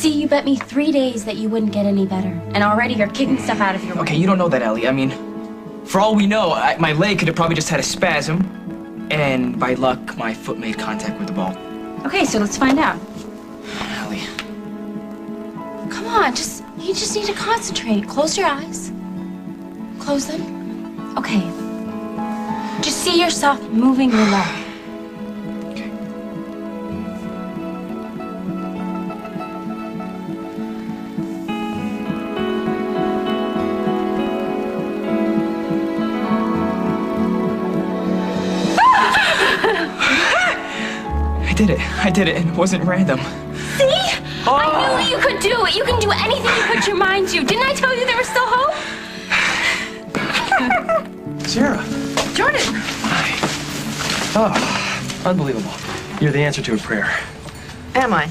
See, you bet me 3 days that you wouldn't get any better. And already you're kicking stuff out of your way. Okay, you don't know that, Ellie. I mean, for all we know, my leg could have probably just had a spasm. And by luck, my foot made contact with the ball. Okay, so let's find out. Ellie. Come on, you just need to concentrate. Close your eyes. Close them. Okay. Just see yourself moving your leg. Okay. I did it, and it wasn't random. See? Oh. I knew you could do it. You can do anything you put your mind to. Didn't I tell you there was still hope? Sarah. Jordan. Hi. Oh, unbelievable. You're the answer to a prayer. Am I?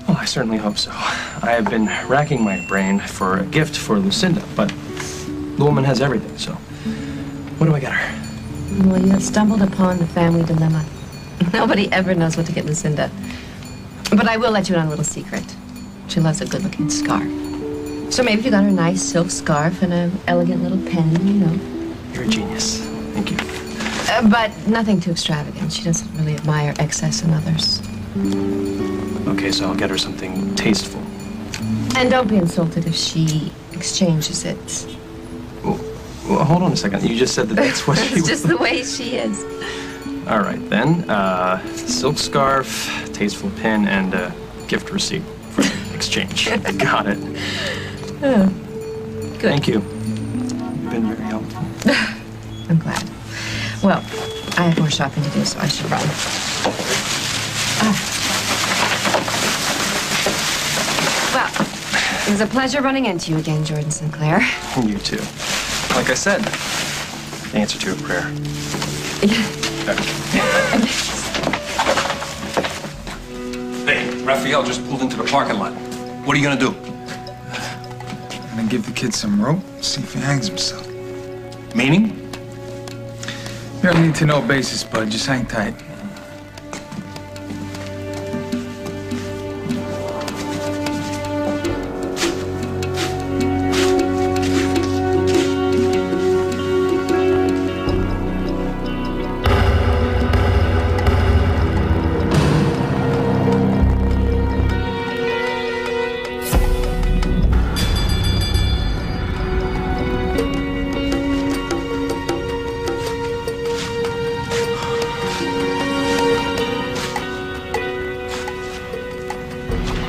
Well, I certainly hope so. I have been racking my brain for a gift for Lucinda, but the woman has everything, so what do I get her? Well, you have stumbled upon the family dilemma. Nobody ever knows what to get Lucinda. But I will let you in on a little secret. She loves a good-looking scarf. So maybe you got her a nice silk scarf and an elegant little pen, you know. You're a genius. Thank you. But nothing too extravagant. She doesn't really admire excess in others. Okay, so I'll get her something tasteful. And don't be insulted if she exchanges it. Well, hold on a second. You just said that that's what she It's just the way she is. All right, then. Silk scarf, tasteful pin, and a gift receipt for exchange. Got it. Oh, good. Thank you. You've been very helpful. I'm glad. Well, I have more shopping to do, so I should run. Well, it was a pleasure running into you again, Jordan Sinclair. You too. Like I said, the answer to a prayer. Hey, Raphael just pulled into the parking lot. What are you gonna do? I'm gonna give the kid some rope, see if he hangs himself. Meaning? You don't need to know basis, bud. Just hang tight.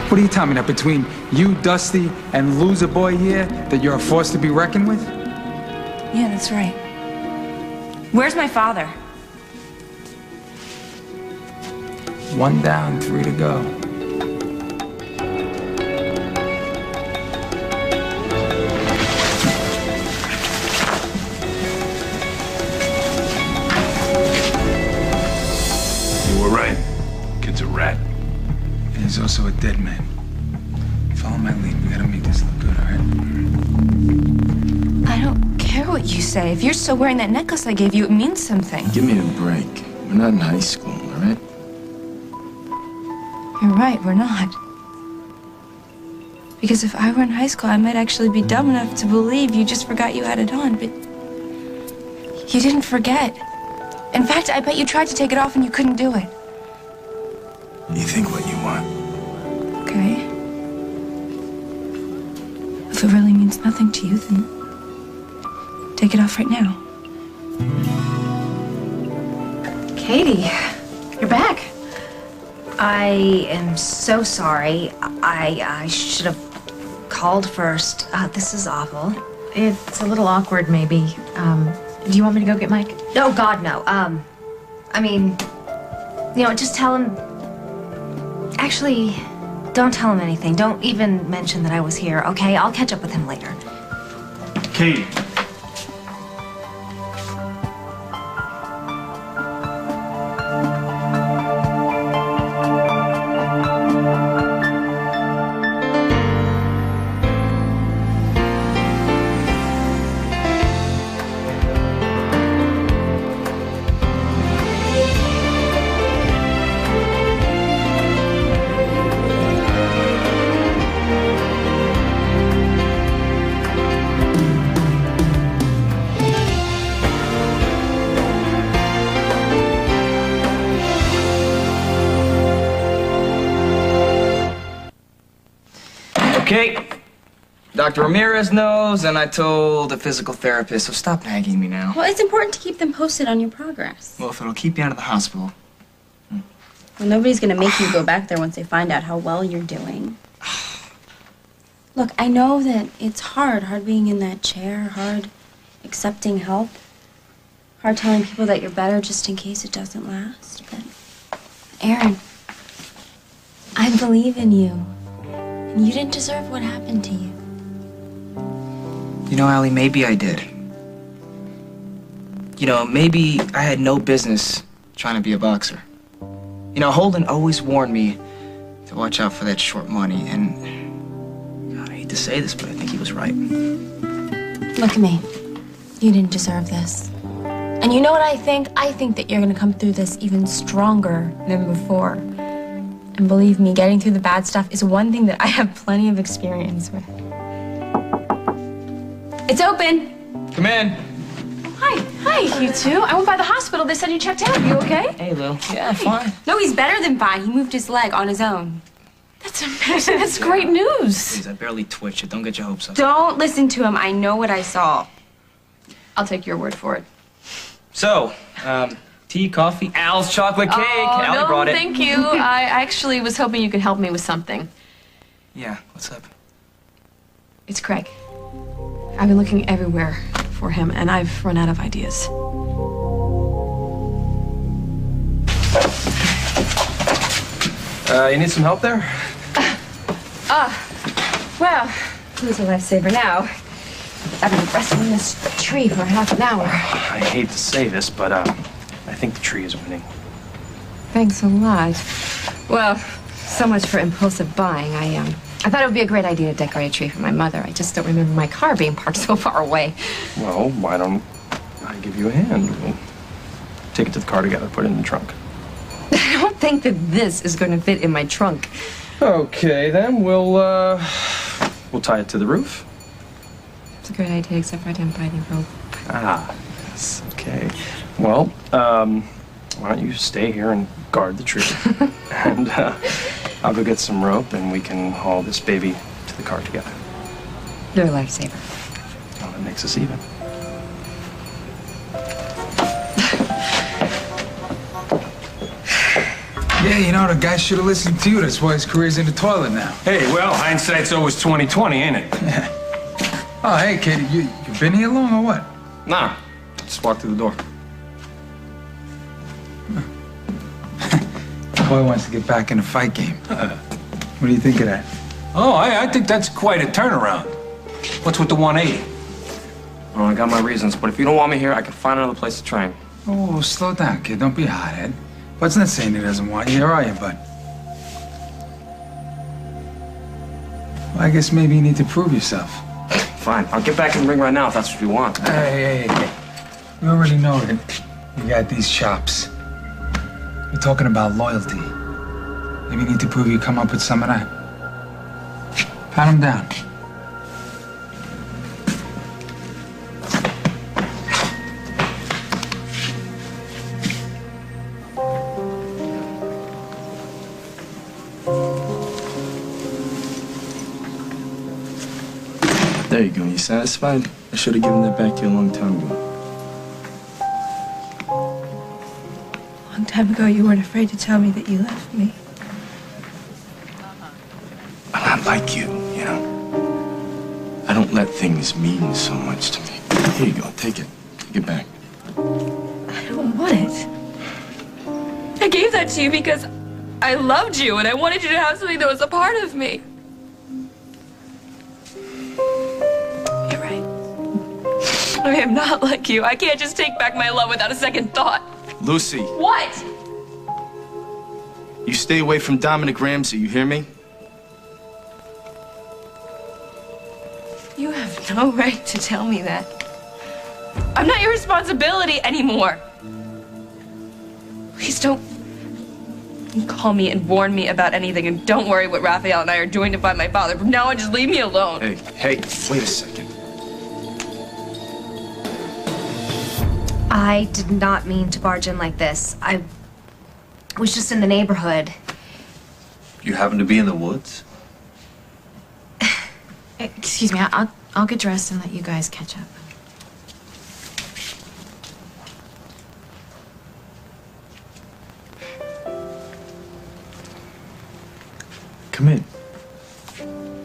What are you telling me, that between you, Dusty, and loser boy here, that you're a force to be reckoned with? Yeah, that's right. Where's my father? 1 down, 3 to go. You were right. Kid's a rat. And he's also a dead man. Follow my lead. We gotta make this look good, all right? I don't care what you say. If you're still wearing that necklace I gave you, it means something. Give me a break. We're not in high school, all right? You're right, we're not. Because if I were in high school, I might actually be dumb enough to believe you just forgot you had it on, but you didn't forget. In fact, I bet you tried to take it off and you couldn't do it. You think what you want. Okay. If it really means nothing to you, then take it off right now. Katie, you're back. I am so sorry. I should have called first. This is awful. It's a little awkward, maybe. Do you want me to go get Mike? No, God, no. I mean, you know, just tell him. Actually, don't tell him anything. Don't even mention that I was here, okay? I'll catch up with him later. Katie. Okay. Dr. Ramirez knows, and I told the physical therapist, so stop nagging me now. Well, it's important to keep them posted on your progress. Well, if it'll keep you out of the hospital. Well, nobody's gonna make you go back there once they find out how well you're doing. Look, I know that it's hard being in that chair, hard accepting help, hard telling people that you're better just in case it doesn't last, but Aaron, I believe in you, and you didn't deserve what happened to you. You know, Allie, maybe I did. You know, maybe I had no business trying to be a boxer. You know, Holden always warned me to watch out for that short money, and God, I hate to say this, but I think he was right. Look at me. You didn't deserve this. And you know what I think? I think that you're gonna come through this even stronger than before. And believe me, getting through the bad stuff is one thing that I have plenty of experience with. It's open. Come in. Hi, you two. I went by the hospital. They said you checked out. You okay? Hey, Lil. Yeah, fine. No, he's better than fine. He moved his leg on his own. That's amazing. That's great news. Please, I barely twitch it. Don't get your hopes up. Don't listen to him. I know what I saw. I'll take your word for it. So, tea, coffee, Al's chocolate cake. Allie no, brought it. thank you. I actually was hoping you could help me with something. Yeah, what's up? It's Craig. I've been looking everywhere for him, and I've run out of ideas. You need some help there? Well, who's a lifesaver now? I've been wrestling this tree for half an hour. I hate to say this, but I think the tree is winning. Thanks a lot. Well, so much for impulsive buying. I thought it would be a great idea to decorate a tree for my mother. I just don't remember my car being parked so far away. Well, why don't I give you a hand? We'll take it to the car together, put it in the trunk. I don't think that this is going to fit in my trunk. Okay, then we'll tie it to the roof. It's a great idea, except for I didn't buy any rope. Ah, yes, okay. Well, why don't you stay here and guard the tree? And I'll go get some rope and we can haul this baby to the car together. You're a lifesaver. Well, that makes us even. Yeah, you know, the guy should have listened to you. That's why his career's in the toilet now. Hey, well, hindsight's always 20/20, ain't it? Oh, hey, Katie, you been here long or what? Nah, just walk through the door. Boy wants to get back in the fight game. What do you think of that? Oh, I think that's quite a turnaround. What's with the 180? Oh, I got my reasons, but if you don't want me here, I can find another place to train. Oh, slow down, kid. Don't be a hothead. Bud's not saying he doesn't want you. Here are you, Bud? Well, I guess maybe you need to prove yourself. Fine, I'll get back in the ring right now if that's what you want. Hey. We already know that you got these chops. We're talking about loyalty. Maybe you need to prove you come up with some of that. Pat him down. There you go. You satisfied? I should have given that back to you a long time ago. A long time ago, you weren't afraid to tell me that you left me. I'm not like you know. I don't let things mean so much to me. Here you go. Take it. Take it back. I don't want it. I gave that to you because I loved you and I wanted you to have something that was a part of me. You're right. I am not like you. I can't just take back my love without a second thought. Lucy, What? you stay away from Dominic Ramsey, you hear me? You have no right to tell me that. I'm not your responsibility anymore. Please don't call me and warn me about anything, and don't worry what Raphael and I are doing to find my father. From now on, just leave me alone. Hey, wait a second. I did not mean to barge in like this. I was just in the neighborhood. You happen to be in the woods? Excuse me, I'll get dressed and let you guys catch up. Come in.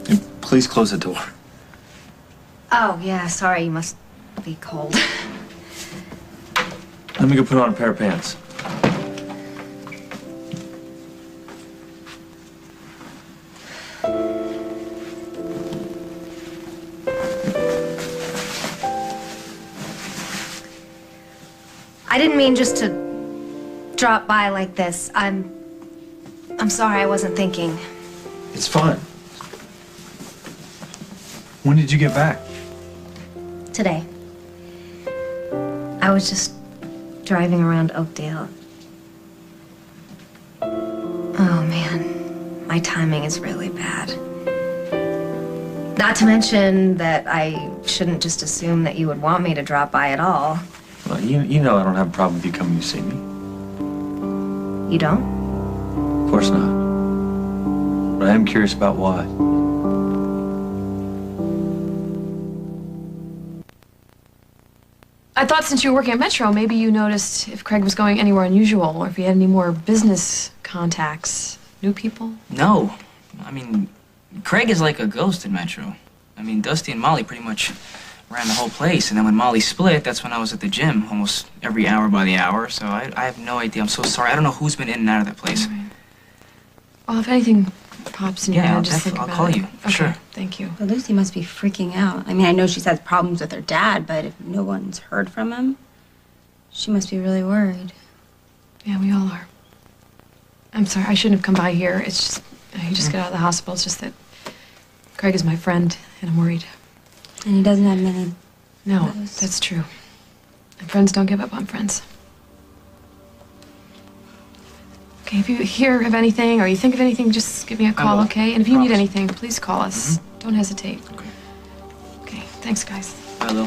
And please close the door. Oh, yeah, sorry, you must be cold. Let me go put on a pair of pants. I didn't mean just to drop by like this. I'm sorry, I wasn't thinking. It's fine. When did you get back? Today. I was just driving around Oakdale. Oh, man. My timing is really bad. Not to mention that I shouldn't just assume that you would want me to drop by at all. Well, you know I don't have a problem with you coming to see me. You don't? Of course not. But I am curious about why. I thought since you were working at Metro, maybe you noticed if Craig was going anywhere unusual or if he had any more business contacts. New people? No. I mean, Craig is like a ghost in Metro. I mean, Dusty and Molly pretty much ran the whole place. And then when Molly split, that's when I was at the gym almost every hour by the hour. So I have no idea. I'm so sorry. I don't know who's been in and out of that place. Right. Well, if anything pops in your head, just think I'll about call it. you, for sure. Thank you. But Lucy must be freaking out. I mean, I know she's had problems with her dad, but if no one's heard from him, she must be really worried. Yeah, we all are. I'm sorry, I shouldn't have come by here. It's just, he just got out of the hospital. It's just that Craig is my friend, and I'm worried. And he doesn't have many. No, that's true. And friends don't give up on friends. Okay, if you hear of anything or you think of anything, just give me a call, okay? And if you need anything, please call us. Don't hesitate. Okay. Okay, thanks, guys. Bye, Lil.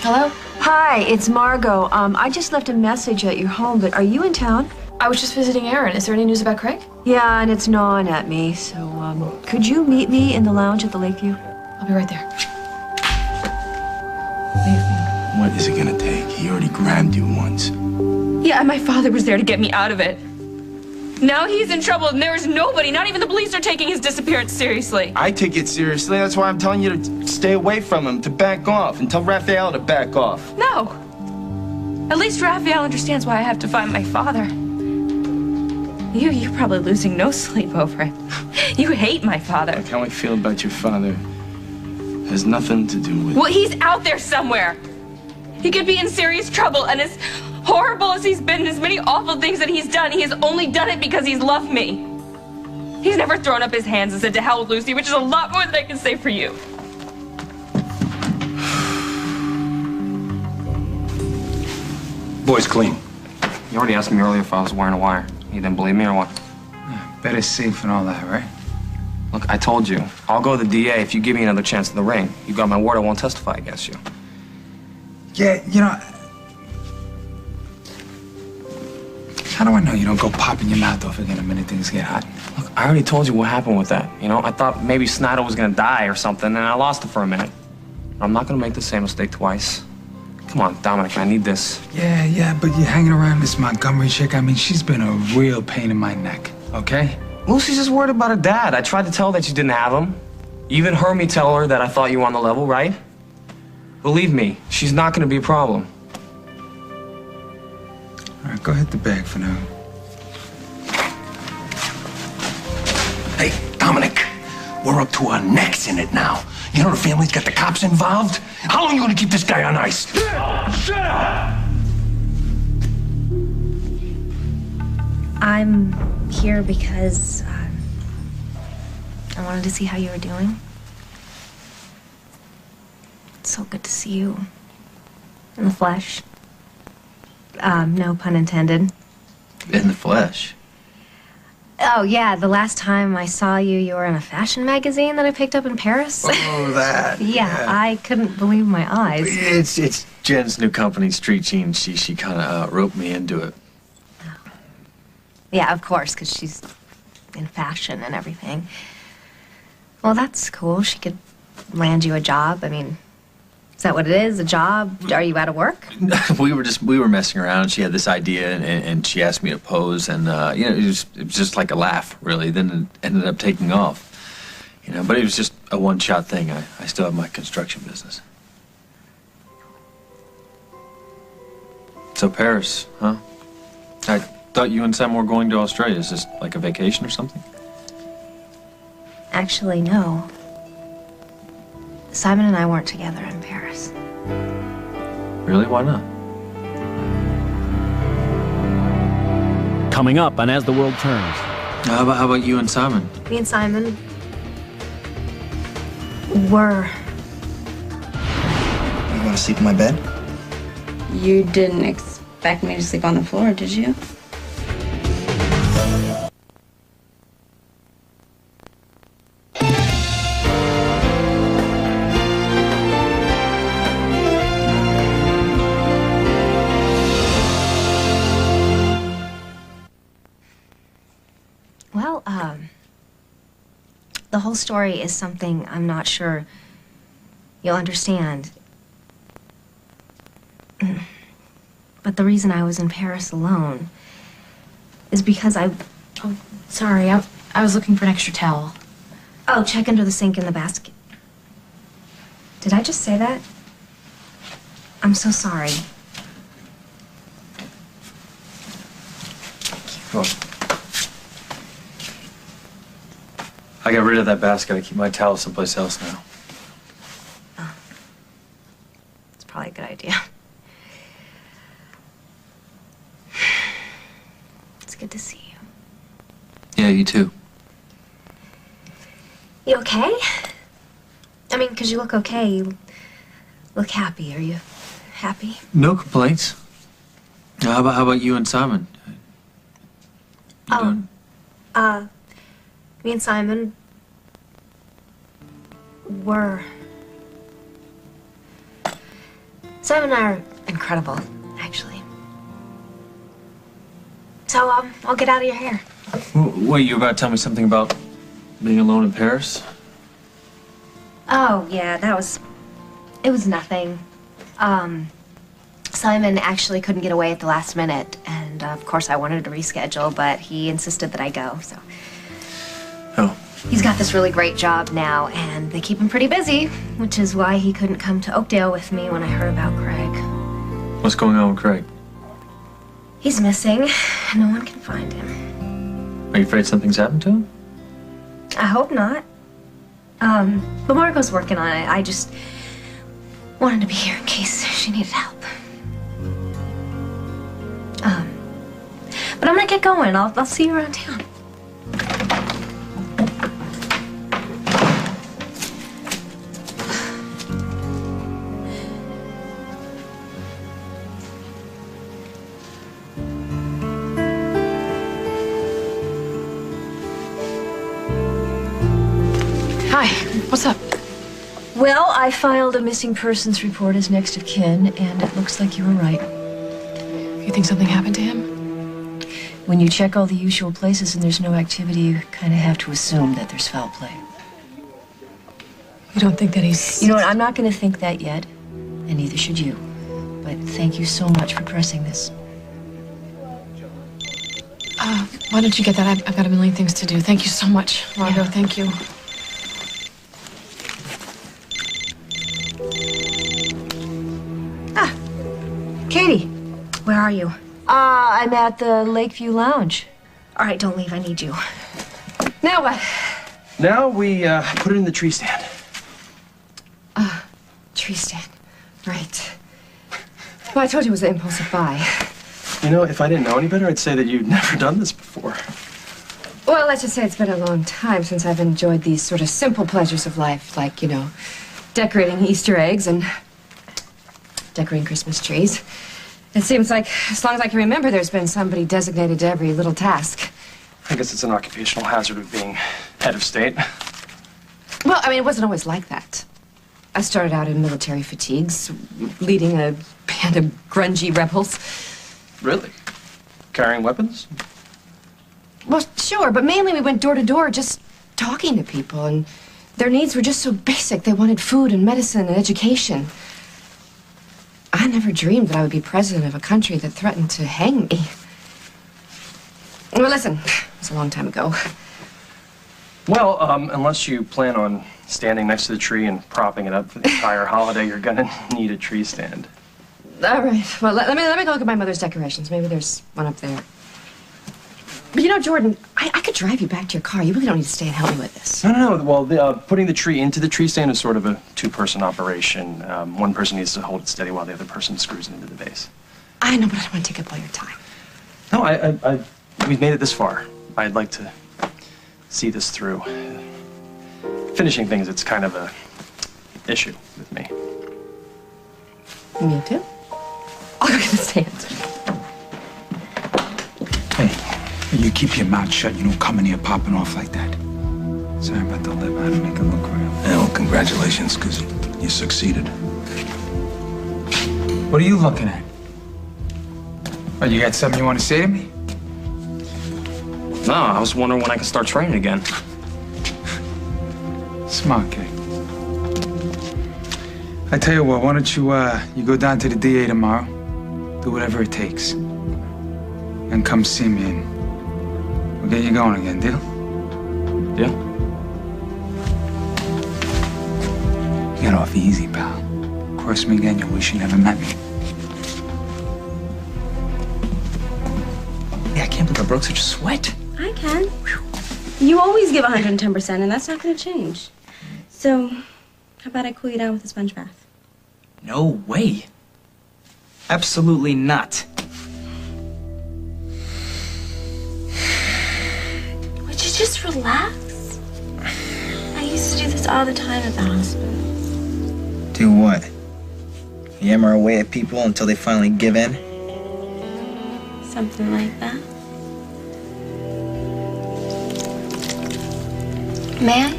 Hello? Hi, it's Margot. I just left a message at your home, but are you in town? I was just visiting Aaron. Is there any news about Craig? Yeah, and it's gnawing at me, so, could you meet me in the lounge at the Lakeview? I'll be right there. What is it gonna take? He already grabbed you once. Yeah, and my father was there to get me out of it. Now he's in trouble and there's nobody, not even the police are taking his disappearance seriously. I take it seriously. That's why I'm telling you to stay away from him, to back off, and tell Raphael to back off. No. At least Raphael understands why I have to find my father. You're probably losing no sleep over it. You hate my father. Like how I feel about your father has nothing to do with... Well, he's out there somewhere. He could be in serious trouble, and as horrible as he's been, and as many awful things that he's done, he has only done it because he's loved me. He's never thrown up his hands and said to hell with Lucy, which is a lot more than I can say for you. Boy's clean. You already asked me earlier if I was wearing a wire. You didn't believe me or what? Better safe and all that, right? Look, I told you. I'll go to the DA if you give me another chance in the ring. You got my word I won't testify against you. Yeah, you know... How do I know you don't go popping your mouth off again the minute things get hot? Look, I already told you what happened with that. You know, I thought maybe Snyder was gonna die or something, and I lost it for a minute. I'm not gonna make the same mistake twice. Come on, Dominic, I need this. Yeah, but you're hanging around this Montgomery chick. I mean, she's been a real pain in my neck, okay? Lucy's just worried about her dad. I tried to tell her that you didn't have him. You even heard me tell her that I thought you were on the level, right? Believe me, she's not gonna be a problem. All right, go hit the bag for now. Hey, Dominic, we're up to our necks in it now. You know the family's got the cops involved? How long are you gonna keep this guy on ice? Shut up! I'm here because I wanted to see how you were doing. It's so good to see you in the flesh. No pun intended. In the flesh. Oh, yeah, the last time I saw you, you were in a fashion magazine that I picked up in Paris. Oh, that. Yeah, I couldn't believe my eyes. It's Jen's new company, Street Jeans. She kind of roped me into it. Yeah, of course, because she's in fashion and everything. Well, that's cool. She could land you a job. I mean, is that what it is? A job? Are you out of work? We were messing around. She had this idea, and she asked me to pose, and you know, it was just like a laugh, really. Then it ended up taking off, you know. But it was just a one-shot thing. I still have my construction business. So Paris, huh? I thought you and Sam were going to Australia. Is this like a vacation or something? Actually, no. Simon and I weren't together in Paris. Really? Why not? Coming up on As the World Turns. How about you and Simon? Me and Simon were... You want to sleep in my bed? You didn't expect me to sleep on the floor, did you? Well, the whole story is something I'm not sure you'll understand. But the reason I was in Paris alone is because I... Oh, sorry, I was looking for an extra towel. Oh, check under the sink in the basket. Did I just say that? I'm so sorry. Well, I got rid of that basket. I keep my towels someplace else now. Oh. It's probably a good idea. It's good to see you. Yeah, you too. You okay? I mean, because you look okay. You look happy. Are you happy? No complaints. How about you and Simon? You doing? Me and Simon were... Simon and I are incredible, actually. So, I'll get out of your hair. Wait, you were about to tell me something about being alone in Paris? Oh, yeah, it was nothing. Simon actually couldn't get away at the last minute, and of course I wanted to reschedule, but he insisted that I go, so. Oh. He's got this really great job now, and they keep him pretty busy, which is why he couldn't come to Oakdale with me when I heard about Craig. What's going on with Craig? He's missing. No one can find him. Are you afraid something's happened to him? I hope not. But Margot's working on it. I just wanted to be here in case she needed help. But I'm gonna get going. I'll see you around town. Hi, what's up? Well, I filed a missing persons report as next of kin, and it looks like you were right. You think something happened to him? When you check all the usual places and there's no activity, you kind of have to assume that there's foul play. You don't think that he's... You know what, I'm not going to think that yet, and neither should you. But thank you so much for pressing this. Why don't you get that? I've got a million things to do. Thank you so much, Margot. Yeah. Thank you. Katie, Where are you? I'm at the Lakeview Lounge. All right, don't leave. I need you. Now what? Now we put it in the tree stand. Tree stand. Right. Well, I told you it was an impulsive buy. You know, if I didn't know any better, I'd say that you'd never done this before. Well, let's just say it's been a long time since I've enjoyed these sort of simple pleasures of life, like, you know, decorating Easter eggs and decorating Christmas trees. It seems like, as long as I can remember, there's been somebody designated to every little task. I guess it's an occupational hazard of being head of state. Well, I mean, it wasn't always like that. I started out in military fatigues, leading a band of grungy rebels. Really? Carrying weapons? Well, sure, but mainly we went door to door just talking to people, and their needs were just so basic. They wanted food and medicine and education. I never dreamed that I would be president of a country that threatened to hang me. Well, listen, it was a long time ago. Well, unless you plan on standing next to the tree and propping it up for the entire holiday, you're gonna need a tree stand. All right. Well, let me go look at my mother's decorations. Maybe there's one up there. But you know, Jordan, I could drive you back to your car. You really don't need to stay and help me with this. No. Well, putting the tree into the tree stand is sort of a two-person operation. One person needs to hold it steady while the other person screws it into the base. I know, but I don't want to take up all your time. No, we've made it this far. I'd like to see this through. Finishing things, it's kind of a issue with me. Me too. I'll go get the stand. Hey, you keep your mouth shut. You don't come in here popping off like that. Sorry about the lip. I had to make it look real. Well, congratulations, Koozie. You succeeded. What are you looking at? Oh, you got something you want to say to me? No, I was wondering when I could start training again. Smart kid. I tell you what, why don't you go down to the DA tomorrow, do whatever it takes, and come see me, and we'll get you going again, deal? Yeah. Get off easy, pal. Cross me again, you'll wish you never met me. Yeah, I can't believe I broke such a sweat. I can. You always give 110%, and that's not going to change. So, how about I cool you down with a sponge bath? No way. Absolutely not. Would you just relax? I used to do this all the time at the hospital. Do what? Yammer away at people until they finally give in? Something like that. May I?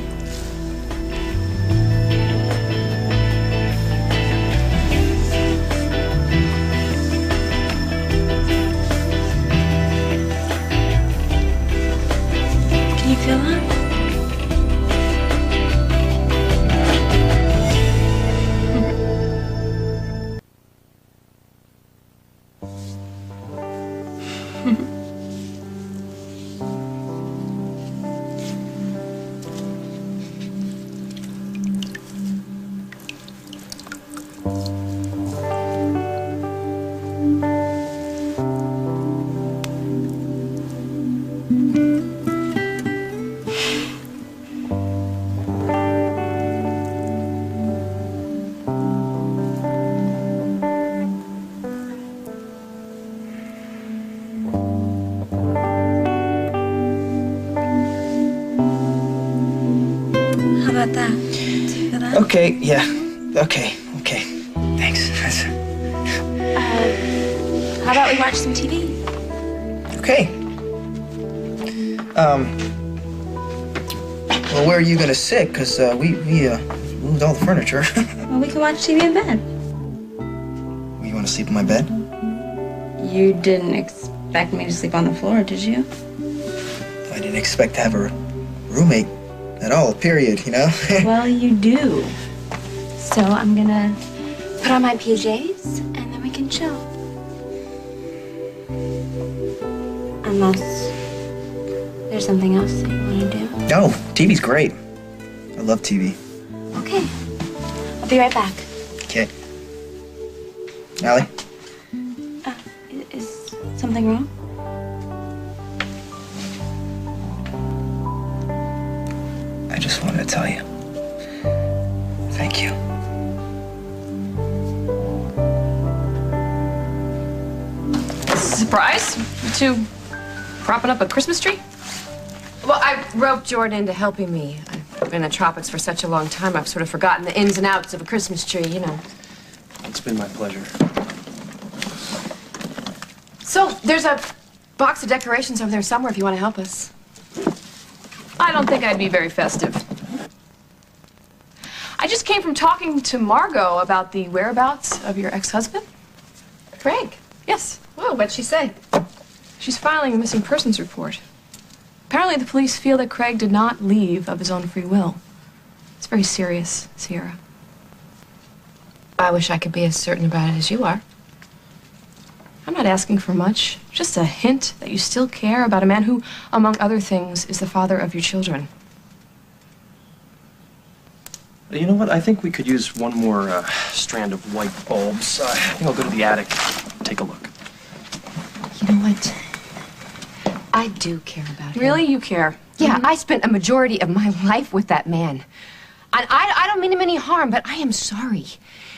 Can you feel that? That. Do you feel that? Okay, yeah. Okay. Thanks. How about we watch some TV? Okay. Well, where are you gonna sit? Cause we moved all the furniture. Well, we can watch TV in bed. You wanna sleep in my bed? You didn't expect me to sleep on the floor, did you? I didn't expect to have a roommate at all, period, you know? Well, you do. So I'm gonna put on my PJs and then we can chill. Unless there's something else that you want to do. No, TV's great. I love TV. Okay. I'll be right back. Okay. Allie? Is something wrong? I just wanted to tell you. Thank you. Surprise? You two propping up a Christmas tree? Well, I roped Jordan into helping me. I've been in the tropics for such a long time, I've sort of forgotten the ins and outs of a Christmas tree, you know. It's been my pleasure. So, there's a box of decorations over there somewhere if you want to help us. I don't think I'd be very festive. I just came from talking to Margot about the whereabouts of your ex-husband. Craig? Yes. Well, what'd she say? She's filing a missing persons report. Apparently the police feel that Craig did not leave of his own free will. It's very serious, Sierra. I wish I could be as certain about it as you are. I'm not asking for much. Just a hint that you still care about a man who, among other things, is the father of your children. You know what? I think we could use one more strand of white bulbs. I think I'll go to the attic, take a look. You know what? I do care about him. Really? You care? Yeah, I spent a majority of my life with that man. And I don't mean him any harm, but I am sorry.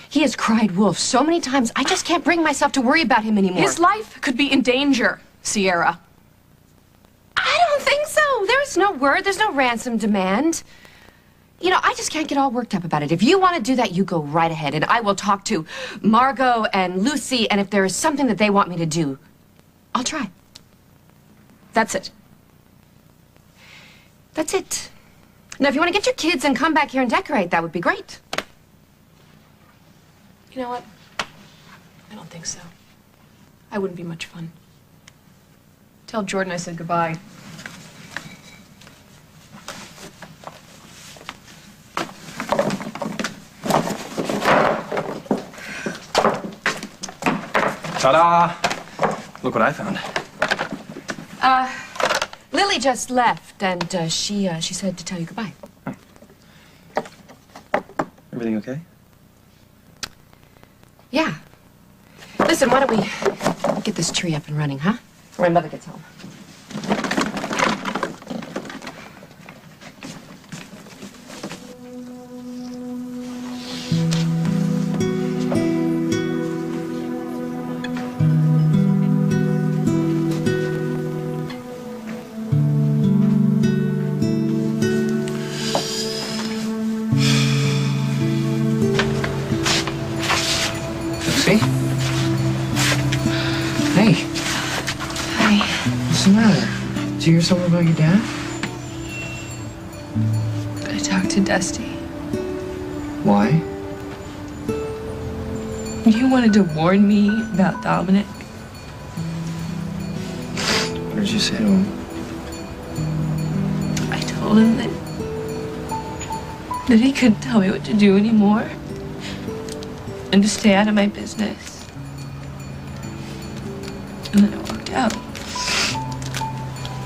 He has cried wolf so many times, I just can't bring myself to worry about him anymore. His life could be in danger, Sierra. I don't think so. There's no word, there's no ransom demand. You know, I just can't get all worked up about it. If you want to do that, you go right ahead, and I will talk to Margot and Lucy, and if there is something that they want me to do, I'll try. That's it. That's it. Now, if you want to get your kids and come back here and decorate, that would be great. You know what? I don't think so. I wouldn't be much fun. Tell Jordan I said goodbye. Ta-da! Look what I found. Lily just left, and she said to tell you goodbye. Oh. Everything okay? Yeah. Listen, why don't we get this tree up and running, huh? When Mother gets home. See? Hey. Hi. What's the matter? Did you hear something about your dad? I talked to Dusty. Why? You wanted to warn me about Dominic. What did you say to him? I told him that he couldn't tell me what to do anymore. And to stay out of my business. And then I walked out.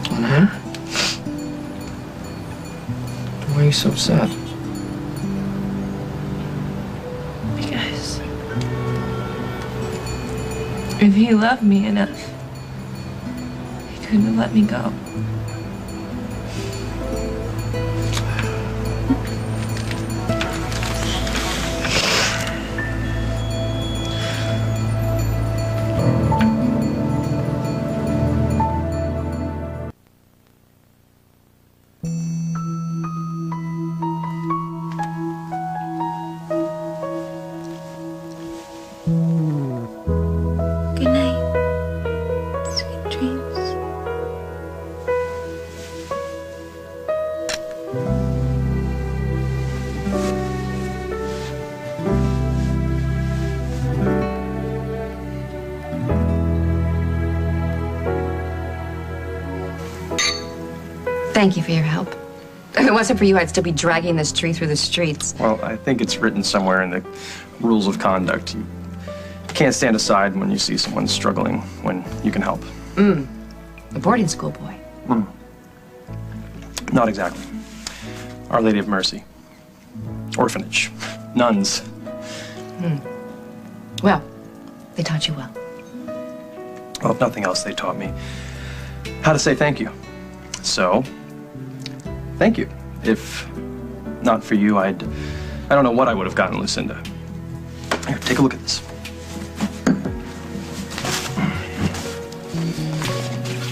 On him? Why are you so upset? Because if he loved me enough, he couldn't have let me go. Good night. Sweet dreams. Thank you for your help. If it wasn't for you, I'd still be dragging this tree through the streets. Well, I think it's written somewhere in the rules of conduct. You can't stand aside when you see someone struggling when you can help. A boarding school boy. Not exactly. Our Lady of Mercy. Orphanage. Nuns. Well, they taught you well. Well, if nothing else, they taught me how to say thank you. So, thank you. If not for you, I don't know what I would have gotten Lucinda. Here, take a look at this.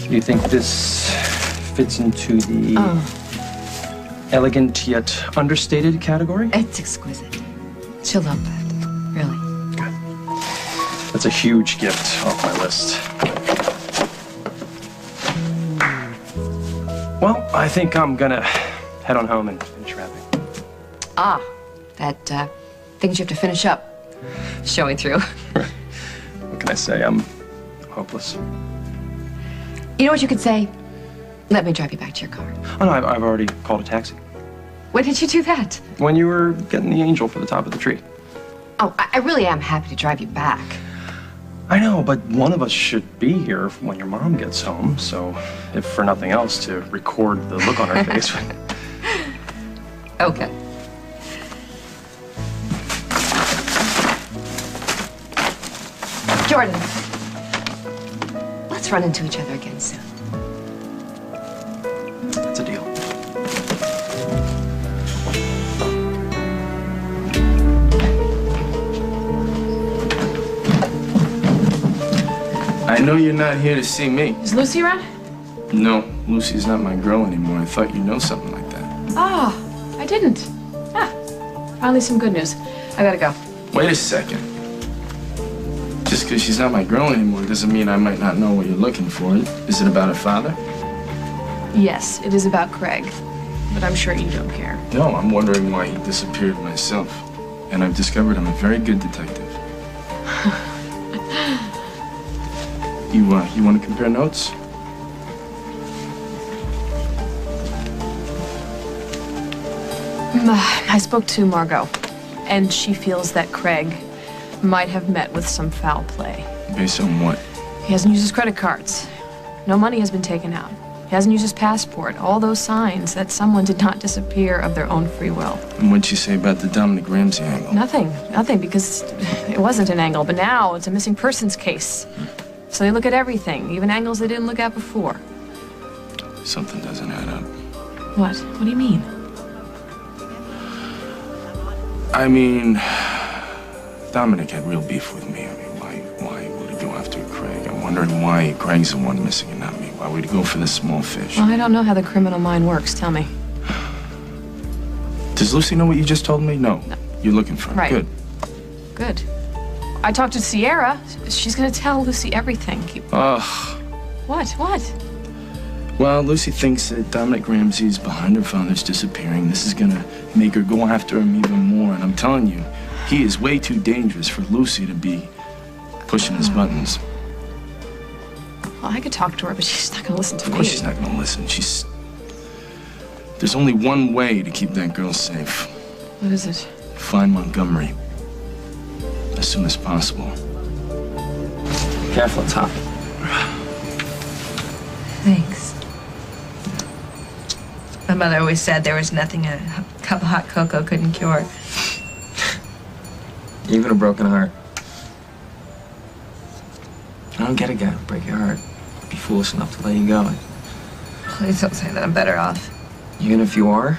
Do you think this fits into the elegant yet understated category? It's exquisite. She'll love that. Really. Good. That's a huge gift off my list. Well, I think I'm gonna head on home and finish wrapping. That things you have to finish up. Showing through. What can I say? I'm hopeless. You know what you could say? let me drive you back to your car. Oh, no, I've already called a taxi. When did you do that? When you were getting the angel for the top of the tree. Oh, I really am happy to drive you back. I know, but one of us should be here when your mom gets home, so if for nothing else, to record the look on her face. Okay. Jordan, let's run into each other again soon. That's a deal. I know you're not here to see me. Is Lucy around? No, Lucy's not my girl anymore. I thought you'd know something like that. Oh, I didn't. Ah, finally some good news. I gotta go. Wait a second. Just because she's not my girl anymore doesn't mean I might not know what you're looking for. Is it about her father? Yes, it is about Craig, but I'm sure you don't care. No, I'm wondering why he disappeared myself. And I've discovered I'm a very good detective. You want to compare notes? I spoke to Margot, and she feels that Craig might have met with some foul play. Based on what? He hasn't used his credit cards. No money has been taken out. He hasn't used his passport. All those signs that someone did not disappear of their own free will. And what'd she say about the Dominic Ramsey angle? Nothing, because it wasn't an angle. But now it's a missing persons case. So they look at everything, even angles they didn't look at before. Something doesn't add up. What? What do you mean? I mean, Dominic had real beef with me. I mean, why would he go after Craig? I'm wondering why Craig's the one missing and not me. Why would he go for this small fish? Well, I don't know how the criminal mind works. Tell me. Does Lucy know what you just told me? No. You're looking for her. Right. Good. Good. I talked to Sierra. She's gonna tell Lucy everything. What? Well, Lucy thinks that Dominic Ramsey's behind her father's disappearing. This is gonna make her go after him even more. And I'm telling you, he is way too dangerous for Lucy to be pushing his buttons. Well, I could talk to her, but she's not gonna listen to me. Of course she's not gonna listen. There's only one way to keep that girl safe. What is it? Find Montgomery. As soon as possible. Careful, Tom. Thanks. My mother always said there was nothing a cup of hot cocoa couldn't cure. Even a broken heart. I don't get a guy to break your heart. Be foolish enough to let you go. Please don't say that. I'm better off. Even if you are?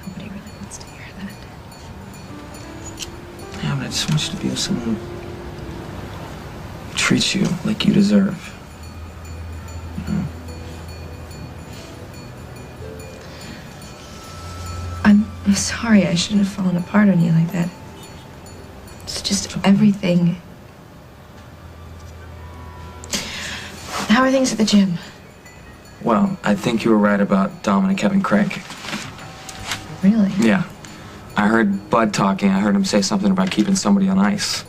Nobody really wants to hear that. Yeah, but I just want you to be with someone who treats you like you deserve. You know? I'm sorry. I shouldn't have fallen apart on you like that. It's just everything. How are things at the gym? Well, I think you were right about Dominic having Craig. Really? Yeah. I heard Bud talking. I heard him say something about keeping somebody on ice.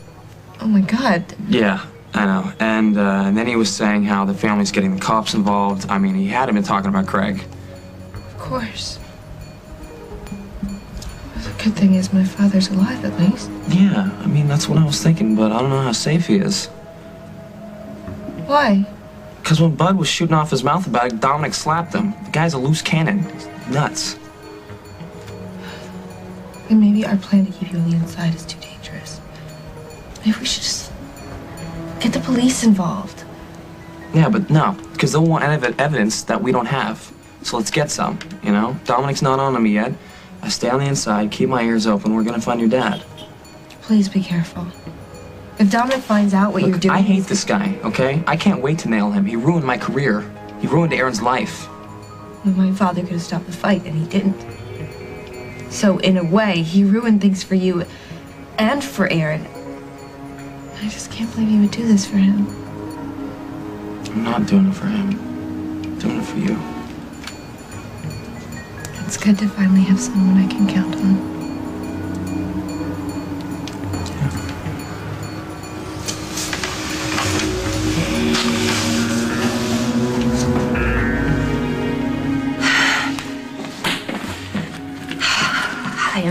Oh my God. Yeah, I know. And then he was saying how the family's getting the cops involved. I mean, he had been talking about Craig. Of course. The good thing is my father's alive at least. Yeah, I mean, that's what I was thinking, but I don't know how safe he is. Why? Because when Bud was shooting off his mouth about it, Dominic slapped him. The guy's a loose cannon. He's nuts. And maybe our plan to keep you on the inside is too dangerous. Maybe we should just get the police involved. Yeah, but no, because they'll want evidence that we don't have. So let's get some, you know? Dominic's not on to me yet. I stay on the inside, keep my ears open. We're gonna find your dad. Please be careful. If Dominic finds out what you're doing... I hate this guy, okay? I can't wait to nail him. He ruined my career. He ruined Aaron's life. Well, my father could have stopped the fight, and he didn't. So, in a way, he ruined things for you and for Aaron. I just can't believe you would do this for him. I'm not doing it for him. I'm doing it for you. It's good to finally have someone I can count on.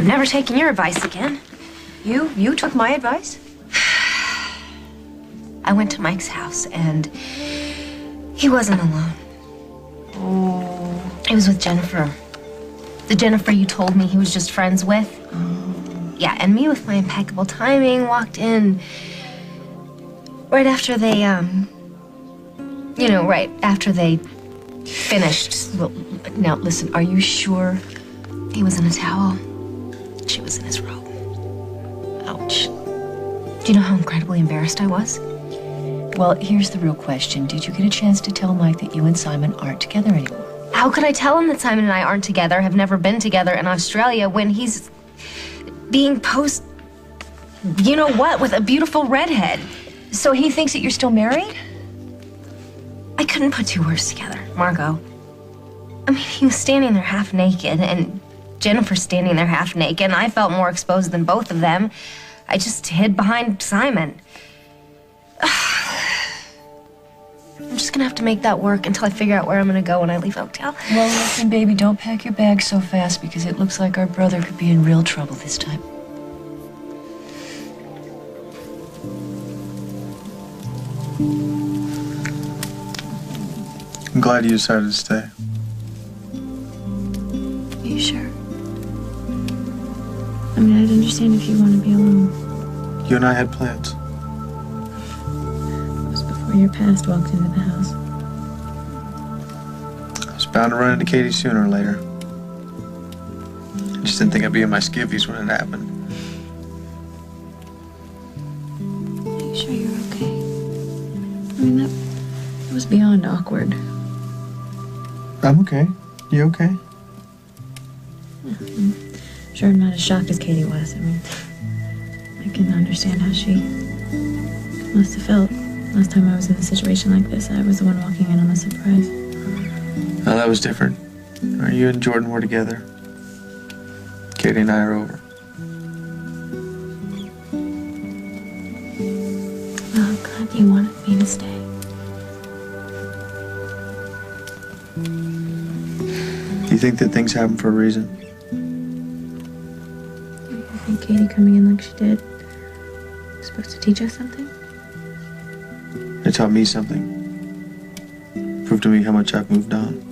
I'm never taking your advice again. You took my advice? I went to Mike's house, and he wasn't alone. Oh. He was with Jennifer. The Jennifer you told me he was just friends with. Yeah, and me with my impeccable timing walked in right after they, right after they finished. Well, now listen, are you sure? He was in a towel. She was in his robe. Ouch. Do you know how incredibly embarrassed I was? Well, here's the real question. Did you get a chance to tell Mike that you and Simon aren't together anymore? How could I tell him that Simon and I aren't together, have never been together in Australia, when he's being you-know-what, with a beautiful redhead? So he thinks that you're still married? I couldn't put two words together, Margot. I mean, he was standing there half naked, and Jennifer standing there half naked, and I felt more exposed than both of them. I just hid behind Simon. I'm just gonna have to make that work until I figure out where I'm gonna go when I leave Oakdale. Well, listen, baby, don't pack your bags so fast because it looks like our brother could be in real trouble this time. I'm glad you decided to stay. Are you sure? I mean, I'd understand if you want to be alone. You and I had plans. It was before your past walked into the house. I was bound to run into Katie sooner or later. I just didn't think I'd be in my skivvies when it happened. Are you sure you're okay? I mean, that was beyond awkward. I'm okay. You okay? Yeah, I'm sure I'm not as shocked as Katie was. I mean, I can understand how she must have felt. Last time I was in a situation like this, I was the one walking in on a surprise. No, that was different. You and Jordan were together. Katie and I are over. Well, I'm glad you wanted me to stay. Do you think that things happen for a reason? I think Katie coming in like she did was supposed to teach us something. It taught me something. Proved to me how much I've moved on.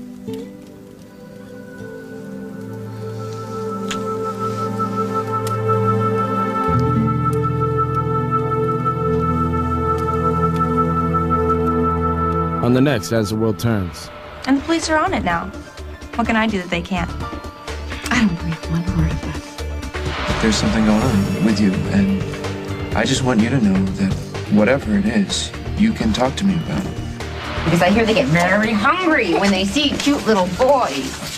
On the next As the World Turns. And the police are on it now. What can I do that they can't? I don't believe one word of that. There's something going on with you, and I just want you to know that whatever it is, you can talk to me about it. Because I hear they get very hungry when they see cute little boys.